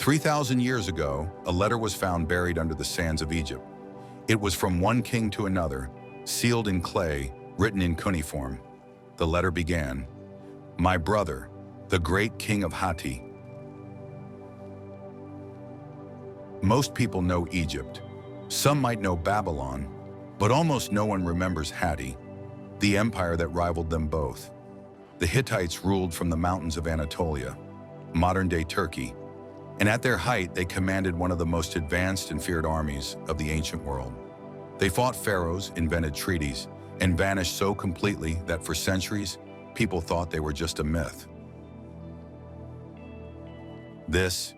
3,000 years ago, a letter was found buried under the sands of Egypt. It was from one king to another, sealed in clay, written in cuneiform. The letter began, "My brother, the great king of Hatti." Most people know Egypt. Some might know Babylon, but almost no one remembers Hatti, the empire that rivaled them both. The Hittites ruled from the mountains of Anatolia, modern-day Turkey, and at their height, they commanded one of the most advanced and feared armies of the ancient world. They fought pharaohs, invented treaties, and vanished so completely that for centuries, people thought they were just a myth. This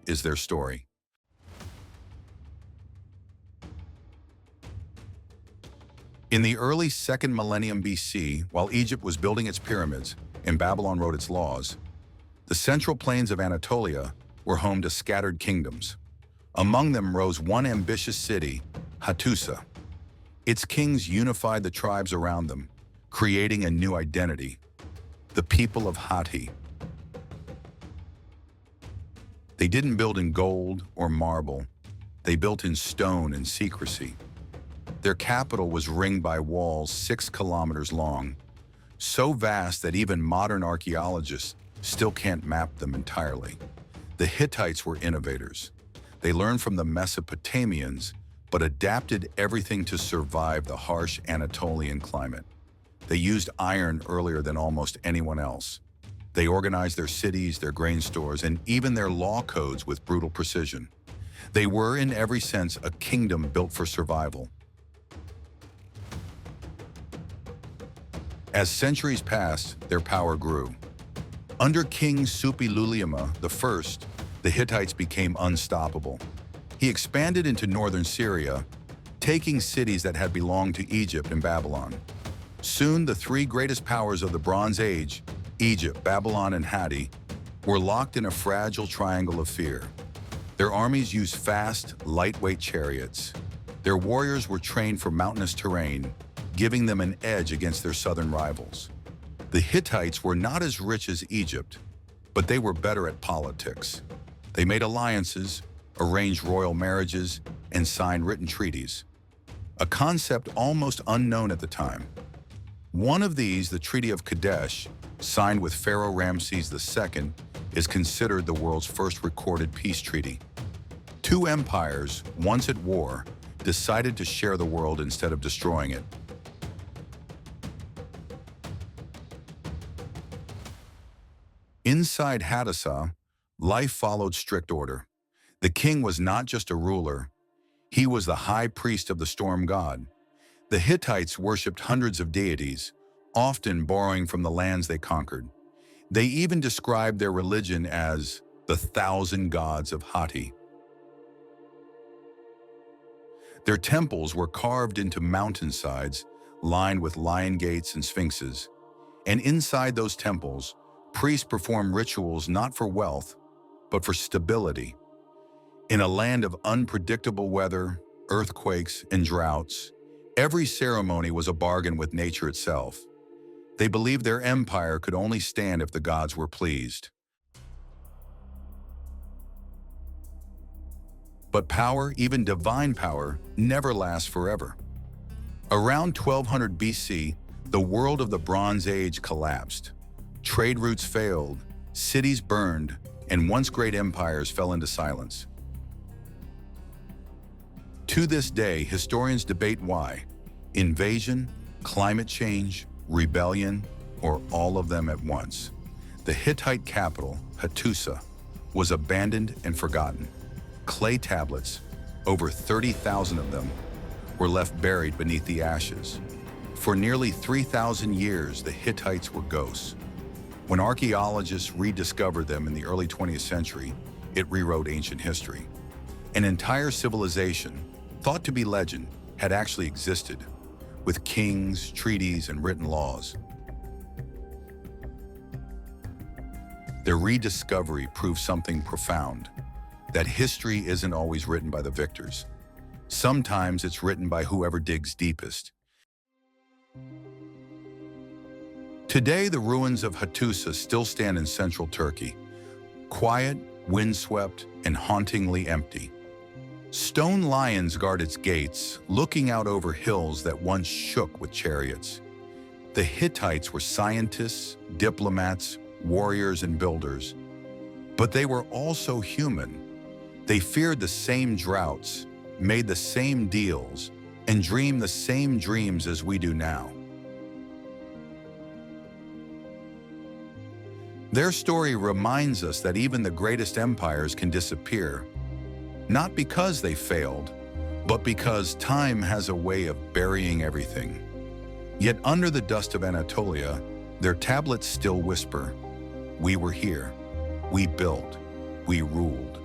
is their story. In the early 2nd millennium BC, while Egypt was building its pyramids and Babylon wrote its laws, the central plains of Anatolia were home to scattered kingdoms. Among them rose one ambitious city, Hattusa. Its kings unified the tribes around them, creating a new identity, the people of Hatti. They didn't build in gold or marble. They built in stone and secrecy. Their capital was ringed by walls 6 kilometers long, so vast that even modern archaeologists still can't map them entirely. The Hittites were innovators. They learned from the Mesopotamians, but adapted everything to survive the harsh Anatolian climate. They used iron earlier than almost anyone else. They organized their cities, their grain stores, and even their law codes with brutal precision. They were, in every sense, a kingdom built for survival. As centuries passed, their power grew. Under King Suppiluliuma I, the Hittites became unstoppable. He expanded into northern Syria, taking cities that had belonged to Egypt and Babylon. Soon, the 3 greatest powers of the Bronze Age, Egypt, Babylon, and Hatti, were locked in a fragile triangle of fear. Their armies used fast, lightweight chariots. Their warriors were trained for mountainous terrain, giving them an edge against their southern rivals. The Hittites were not as rich as Egypt, but they were better at politics. They made alliances, arranged royal marriages, and signed written treaties, a concept almost unknown at the time. One of these, the Treaty of Kadesh, signed with Pharaoh Ramses II, is considered the world's first recorded peace treaty. 2 empires, once at war, decided to share the world instead of destroying it. Inside Hattusa, life followed strict order. The king was not just a ruler, he was the high priest of the storm god. The Hittites worshipped hundreds of deities, often borrowing from the lands they conquered. They even described their religion as the 1,000 gods of Hatti. Their temples were carved into mountainsides, lined with lion gates and sphinxes. And inside those temples, priests performed rituals not for wealth, but for stability. In a land of unpredictable weather, earthquakes, and droughts, every ceremony was a bargain with nature itself. They believed their empire could only stand if the gods were pleased. But power, even divine power, never lasts forever. Around 1200 BC, the world of the Bronze Age collapsed. Trade routes failed, cities burned, and once great empires fell into silence. To this day, historians debate why. Invasion, climate change, rebellion, or all of them at once. The Hittite capital, Hattusa, was abandoned and forgotten. Clay tablets, over 30,000 of them, were left buried beneath the ashes. For nearly 3,000 years, the Hittites were ghosts. When archaeologists rediscovered them in the early 20th century, it rewrote ancient history. An entire civilization, thought to be legend, had actually existed, with kings, treaties, and written laws. Their rediscovery proved something profound, that history isn't always written by the victors. Sometimes it's written by whoever digs deepest. Today, the ruins of Hattusa still stand in central Turkey, quiet, windswept and hauntingly empty. Stone lions guard its gates, looking out over hills that once shook with chariots. The Hittites were scientists, diplomats, warriors, and builders. But they were also human. They feared the same droughts, made the same deals, and dreamed the same dreams as we do now. Their story reminds us that even the greatest empires can disappear, not because they failed, but because time has a way of burying everything. Yet under the dust of Anatolia, their tablets still whisper, "We were here, we built, we ruled,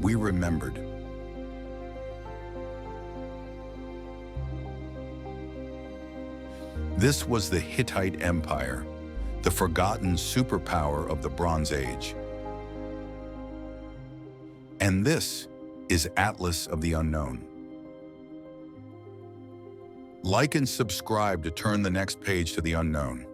we remembered." This was the Hittite Empire, the forgotten superpower of the Bronze Age. And this is Atlas of the Unknown. Like and subscribe to turn the next page to the unknown.